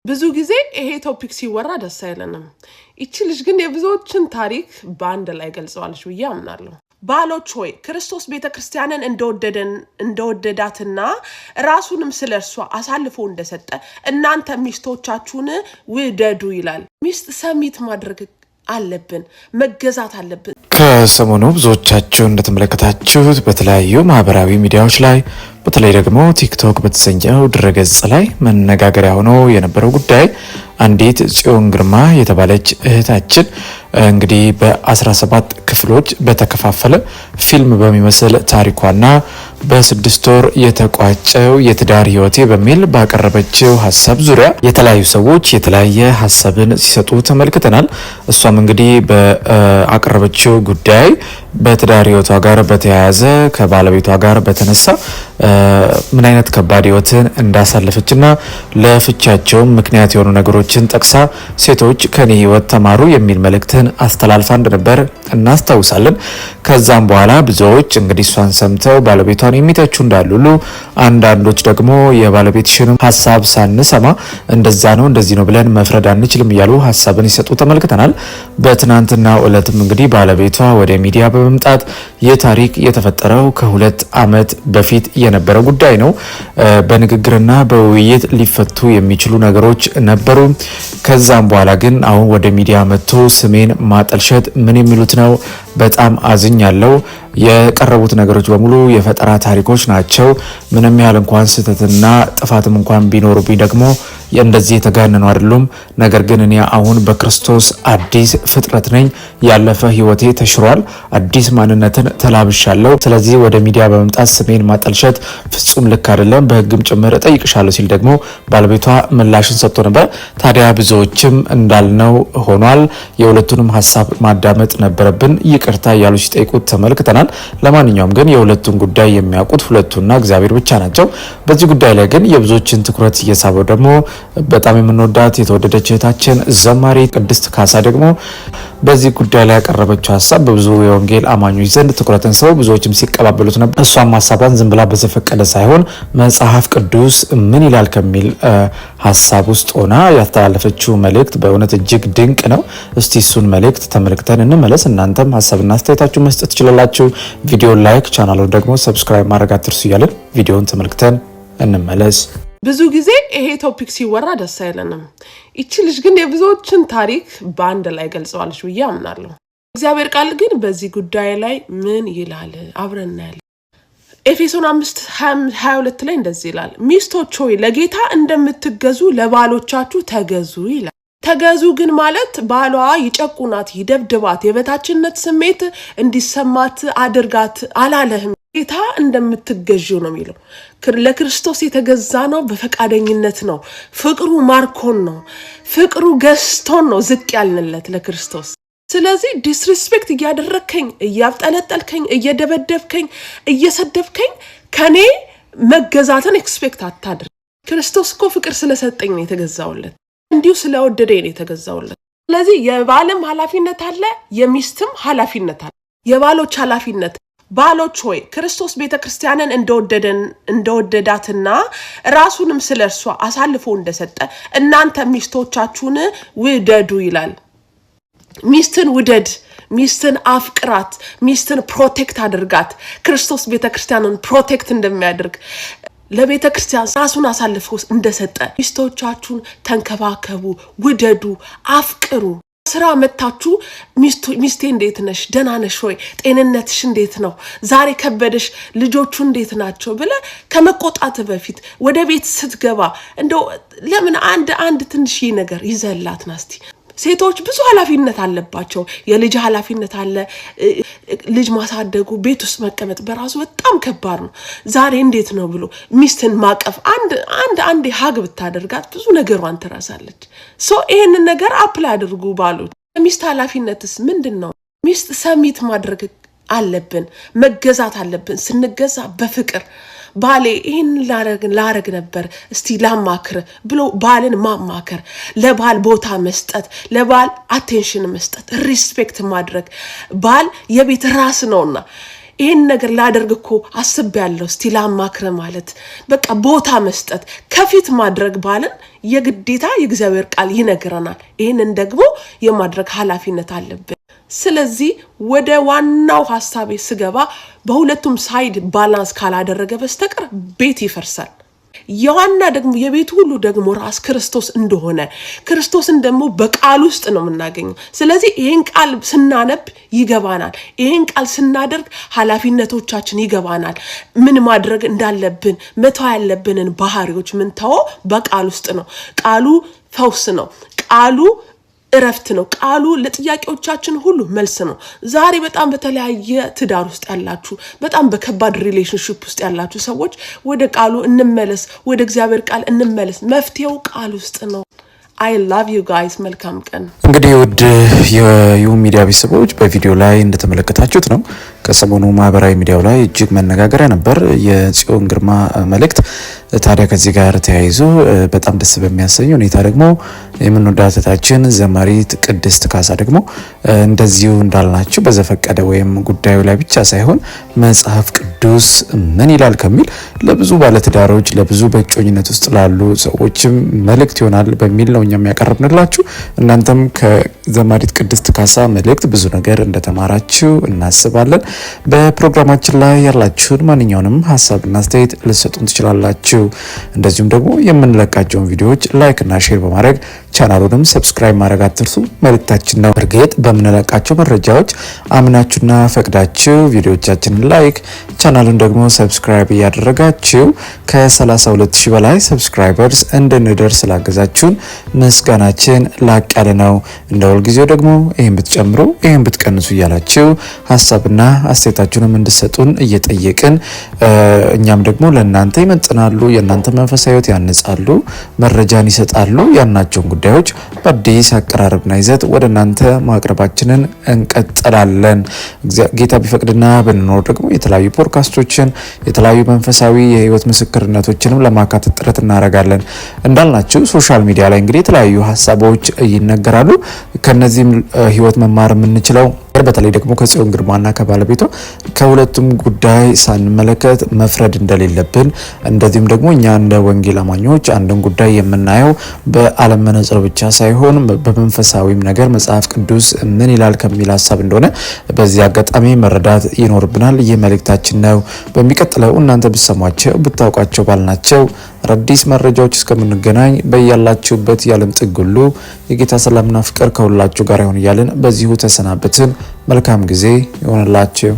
ብዙ ጊዜ ይሄ ቶፒክ ሲወራ ደስ አይለንም። እቺ ልጅ ግን የብዙዎችን ታሪክ በአንድ ላይ ገልጸዋለች ብዬ አምናለሁ። ባሎች ሆይ ክርስቶስ ቤተክርስቲያንን እንደወደዳትና ራሱንም ስለርሷ አሳልፎ እንደሰጠ እናንተ ሚስቶቻችሁን ውደዱ ይላል። ሚስት ሰሚት ማድረግ አለብን፣ መገዛት አለብን። ከሰሞኑ ብዙዎቻችሁ እንደተመለከታችሁት በተለያዩ ማህበራዊ ሚዲያዎች ላይ በተለይ ደግሞ ቲክቶክ በተሰኘው ድረገጽ ላይ መነጋገሪያ ሆኖ የነበረው ጉዳይ አንዲት ጽዮን ግርማ የተባለች እህታችን እንግዲህ በ17 ክፍሎች በተከፋፈለ ፊልም በሚመስል ታሪኳና በ6 ወር የተቋጨው የትዳር ህይወቴ በሚል ባቀረበችው ሀሳብ ዙሪያ የተለያዩ ሰዎች የተለያየ ሀሳብን ሲሰጡ ተመልክተናል። እሷም እንግዲህ በአቀረበችው ጉዳይ በትዳር ህይወቷ ጋር በተያያዘ ከባለቤቷ ጋር በተነሳ ምን አይነት ከባድ ህይወትን እንዳሳለፈችና ለፍቻቸውም ምክንያት የሆኑ ነገሮችን ጠቅሳ ሴቶች ከኔ ህይወት ተማሩ የሚል መልእክትን አስተላልፋ እንደነበር እናስታውሳለን። ከዛም በኋላ ብዙዎች እንግዲህ እሷን ሰምተው ባለቤቷን የሚተቹ እንዳሉ ሁሉ አንዳንዶች ደግሞ የባለቤትሽን ሀሳብ ሳንሰማ እንደዛ ነው እንደዚህ ነው ብለን መፍረድ አንችልም እያሉ ሀሳብን ይሰጡ ተመልክተናል። በትናንትናው ዕለትም እንግዲህ ባለቤቷ ወደ ሚዲያ በመምጣት የታሪክ የተፈጠረው ከ2 ዓመት በፊት የነበረ ጉዳይ ነው። በንግግርና በውይይት ሊፈቱ የሚችሉ ነገሮች ነበሩ። ከዛም በኋላ ግን አሁን ወደ ሚዲያ መጥቶ ስሜን ማጠልሸት ምን የሚሉት ነው? በጣም አዝኛለሁ። የቀረቡት ነገሮች በሙሉ የፈጠራ ታሪኮች ናቸው። ምንም ያህል እንኳን ስህተትና ጥፋትም እንኳን ቢኖሩብኝ ደግሞ እንደዚህ የተጋነኑ አይደሉም። ነገር ግን እኔ አሁን በክርስቶስ አዲስ ፍጥረት ነኝ። ያለፈ ህይወቴ ተሽሯል። አዲስ ማንነትን ተላብሻለሁ። ስለዚህ ወደ ሚዲያ በመምጣት ስሜን ማጠልሸት ፍጹም ልክ አይደለም፣ በህግም ጭምር እጠይቅሻለሁ ሲል ደግሞ ባለቤቷ ምላሽን ሰጥቶ ነበር። ታዲያ ብዙዎችም እንዳልነው ሆኗል። የሁለቱንም ሀሳብ ማዳመጥ ነበረብን። ይቅርታ እያሉ ሲጠይቁት ተመልክተናል። ለማንኛውም ግን የሁለቱን ጉዳይ የሚያውቁት ሁለቱና እግዚአብሔር ብቻ ናቸው። በዚህ ጉዳይ ላይ ግን የብዙዎችን ትኩረት እየሳበው ደግሞ በጣም የምንወዳት የተወደደች እህታችን ዘማሪ ቅድስት ካሳ ደግሞ በዚህ ጉዳይ ላይ ያቀረበችው ሀሳብ በብዙ የወንጌል አማኞች ዘንድ ትኩረትን ስቦ ብዙዎችም ሲቀባበሉት ነበር። እሷም ሀሳቧን ዝም ብላ በዘፈቀደ ሳይሆን መጽሐፍ ቅዱስ ምን ይላል ከሚል ሀሳብ ውስጥ ሆና ያስተላለፈችው መልእክት በእውነት እጅግ ድንቅ ነው። እስቲ እሱን መልእክት ተመልክተን እንመለስ። እናንተም ሀሳብና አስተያየታችሁ መስጠት ትችላላችሁ። ቪዲዮን ላይክ፣ ቻናሉን ደግሞ ሰብስክራይብ ማድረግ አትርሱ እያልን ቪዲዮን ተመልክተን እንመለስ። ብዙ ጊዜ ይሄ ቶፒክ ሲወራ ደስ አይለንም። እቺ ልጅ ግን የብዙዎችን ታሪክ በአንድ ላይ ገልጸዋለች ብዬ አምናለሁ። እግዚአብሔር ቃል ግን በዚህ ጉዳይ ላይ ምን ይላል? አብረን እናያለን። ኤፌሶን 5:22 ላይ እንደዚህ ይላል፣ ሚስቶች ሆይ ለጌታ እንደምትገዙ ለባሎቻችሁ ተገዙ ይላል። ተገዙ ግን ማለት ባሏ ይጨቁናት፣ ይደብድባት፣ የበታችነት ስሜት እንዲሰማት አድርጋት አላለህም። ጌታ እንደምትገዢው ነው የሚለው። ለክርስቶስ የተገዛ ነው፣ በፈቃደኝነት ነው። ፍቅሩ ማርኮን ነው፣ ፍቅሩ ገዝቶን ነው ዝቅ ያልንለት ለክርስቶስ። ስለዚህ ዲስሪስፔክት እያደረግከኝ፣ እያብጠለጠልከኝ፣ እየደበደብከኝ፣ እየሰደብከኝ ከኔ መገዛትን ኤክስፔክት አታድርግ። ክርስቶስ እኮ ፍቅር ስለሰጠኝ ነው የተገዛውለት፣ እንዲሁ ስለወደደኝ ነው የተገዛውለት። ስለዚህ የባልም ኃላፊነት አለ፣ የሚስትም ኃላፊነት አለ። የባሎች ኃላፊነት ባሎች ሆይ ክርስቶስ ቤተክርስቲያንን እንደወደዳትና ራሱንም ስለርሷ አሳልፎ እንደሰጠ እናንተ ሚስቶቻችሁን ውደዱ ይላል። ሚስትን ውደድ፣ ሚስትን አፍቅራት፣ ሚስትን ፕሮቴክት አድርጋት። ክርስቶስ ቤተክርስቲያንን ፕሮቴክት እንደሚያደርግ ለቤተክርስቲያን ራሱን አሳልፎ እንደሰጠ ሚስቶቻችሁን ተንከባከቡ፣ ውደዱ፣ አፍቅሩ። ስራ መታችሁ ሚስቴ እንዴት ነሽ? ደህና ነሽ ወይ? ጤንነትሽ እንዴት ነው? ዛሬ ከበደሽ? ልጆቹ እንዴት ናቸው? ብለ ከመቆጣት በፊት ወደ ቤት ስትገባ እንደው ለምን አንድ ትንሽዬ ነገር ይዘላት ናስቲ። ሴቶች ብዙ ኃላፊነት አለባቸው። የልጅ ኃላፊነት አለ። ልጅ ማሳደጉ፣ ቤት ውስጥ መቀመጥ በራሱ በጣም ከባድ ነው። ዛሬ እንዴት ነው ብሎ ሚስትን ማቀፍ፣ አንድ ሀግ ብታደርጋት ብዙ ነገሯን ትረሳለች። ይሄንን ነገር አፕላይ አድርጉ ባሎች። ሚስት ኃላፊነትስ ምንድነው? ሚስት ሰሚት ማድረግ አለብን፣ መገዛት አለብን። ስንገዛ በፍቅር ባሌ ይህን ላረግ ነበር እስቲ ላማክር ብሎ ባልን ማማከር፣ ለባል ቦታ መስጠት፣ ለባል አቴንሽን መስጠት፣ ሪስፔክት ማድረግ። ባል የቤት ራስ ነውና ይሄን ነገር ላደርግ እኮ አስቤያለሁ እስቲ ላማክረ ማለት በቃ ቦታ መስጠት ከፊት ማድረግ ባለን የግዴታ የእግዚአብሔር ቃል ይነግረናል። ይሄንን ደግሞ የማድረግ ኃላፊነት አለብን። ስለዚህ ወደ ዋናው ሐሳቤ ስገባ በሁለቱም ሳይድ ባላንስ ካላደረገ በስተቀር ቤት ይፈርሳል። የዋና ደግሞ የቤቱ ሁሉ ደግሞ ራስ ክርስቶስ እንደሆነ ክርስቶስን ደግሞ በቃል ውስጥ ነው የምናገኘው። ስለዚህ ይሄን ቃል ስናነብ ይገባናል። ይሄን ቃል ስናደርግ ኃላፊነቶቻችን ይገባናል። ምን ማድረግ እንዳለብን መተው ያለብንን ባህሪዎች ምን ተው በቃል ውስጥ ነው። ቃሉ ፈውስ ነው። ቃሉ እረፍት ነው። ቃሉ ለጥያቄዎቻችን ሁሉ መልስ ነው። ዛሬ በጣም በተለያየ ትዳር ውስጥ ያላችሁ በጣም በከባድ ሪሌሽንሺፕ ውስጥ ያላችሁ ሰዎች ወደ ቃሉ እንመለስ፣ ወደ እግዚአብሔር ቃል እንመለስ። መፍትሄው ቃል ውስጥ ነው። I love you guys። መልካም ቀን። እንግዲህ ውድ የዩ ሚዲያ ቤተሰቦች በቪዲዮ ላይ እንደተመለከታችሁት ነው ከሰሞኑ ማህበራዊ ሚዲያው ላይ እጅግ መነጋገሪያ ነበር የጽዮን ግርማ መልእክት። ታዲያ ከዚህ ጋር ተያይዞ በጣም ደስ በሚያሰኝ ሁኔታ ደግሞ የምንወዳት እህታችን ዘማሪት ቅድስት ካሳ ደግሞ እንደዚሁ እንዳልናችሁ በዘፈቀደ ወይም ጉዳዩ ላይ ብቻ ሳይሆን መጽሐፍ ቅዱስ ምን ይላል ከሚል ለብዙ ባለትዳሮች ለብዙ በእጮኝነት ውስጥ ላሉ ሰዎችም መልእክት ይሆናል በሚል ነው እኛም ያቀርብንላችሁ። እናንተም ከዘማሪት ቅድስት ካሳ መልእክት ብዙ ነገር እንደተማራችሁ እናስባለን። በፕሮግራማችን ላይ ያላችሁን ማንኛውንም ሀሳብና አስተያየት ልትሰጡን ትችላላችሁ። እንደዚሁም ደግሞ የምንለቃቸውን ቪዲዮዎች ላይክ እና ሼር በማድረግ ቻናሉንም ሰብስክራይብ ማድረግ አትርሱ መልእክታችን ነው። እርግጥ በምንለቃቸው መረጃዎች አምናችሁና ፈቅዳችሁ ቪዲዮዎቻችንን ላይክ ቻናሉን ደግሞ ሰብስክራይብ እያደረጋችሁ ከ32000 በላይ ሰብስክራይበርስ እንድንደርስ ስላገዛችሁን ምስጋናችን ላቅ ያለ ነው። እንደ ሁልጊዜው ደግሞ ይሄን ብትጨምሩ ይሄን ብትቀንሱ እያላችሁ ሀሳብና አስተያየታችሁንም እንድሰጡን እየጠየቅን እኛም ደግሞ ለእናንተ ይመጥናሉ፣ የእናንተ መንፈሳዊ ሕይወት ያንጻሉ፣ መረጃን ይሰጣሉ ያልናቸውን ጉዳዮች በአዲስ አቀራረብና ይዘት ወደ እናንተ ማቅረባችንን እንቀጥላለን። ጌታ ቢፈቅድና ብንኖር ደግሞ የተለያዩ ፖድካስቶችን የተለያዩ መንፈሳዊ የህይወት ምስክርነቶችንም ለማካተት ጥረት እናደርጋለን። እንዳልናችሁ ሶሻል ሚዲያ ላይ እንግዲህ የተለያዩ ሀሳቦች ይነገራሉ። ከነዚህም ህይወት መማር የምንችለው በተለይ ደግሞ ከጽዮን ግርማና ከባለቤቷ ከሁለቱም ጉዳይ ሳንመለከት መፍረድ እንደሌለብን እንደዚህም ደግሞ እኛ እንደ ወንጌል አማኞች አንድን ጉዳይ የምናየው በዓለም መነጽር ብቻ ሳይሆን በመንፈሳዊም ነገር መጽሐፍ ቅዱስ ምን ይላል ከሚል ሀሳብ እንደሆነ በዚህ አጋጣሚ መረዳት ይኖርብናል። ይህ መልእክታችን ነው። በሚቀጥለው እናንተ ብትሰሟቸው ብታውቋቸው ባልናቸው አዳዲስ መረጃዎች እስከምንገናኝ በያላችሁበት የዓለም ጥግ ሁሉ የጌታ ሰላምና ፍቅር ከሁላችሁ ጋር ይሁን እያልን በዚሁ ተሰናበትን። መልካም ጊዜ ይሆንላችሁ።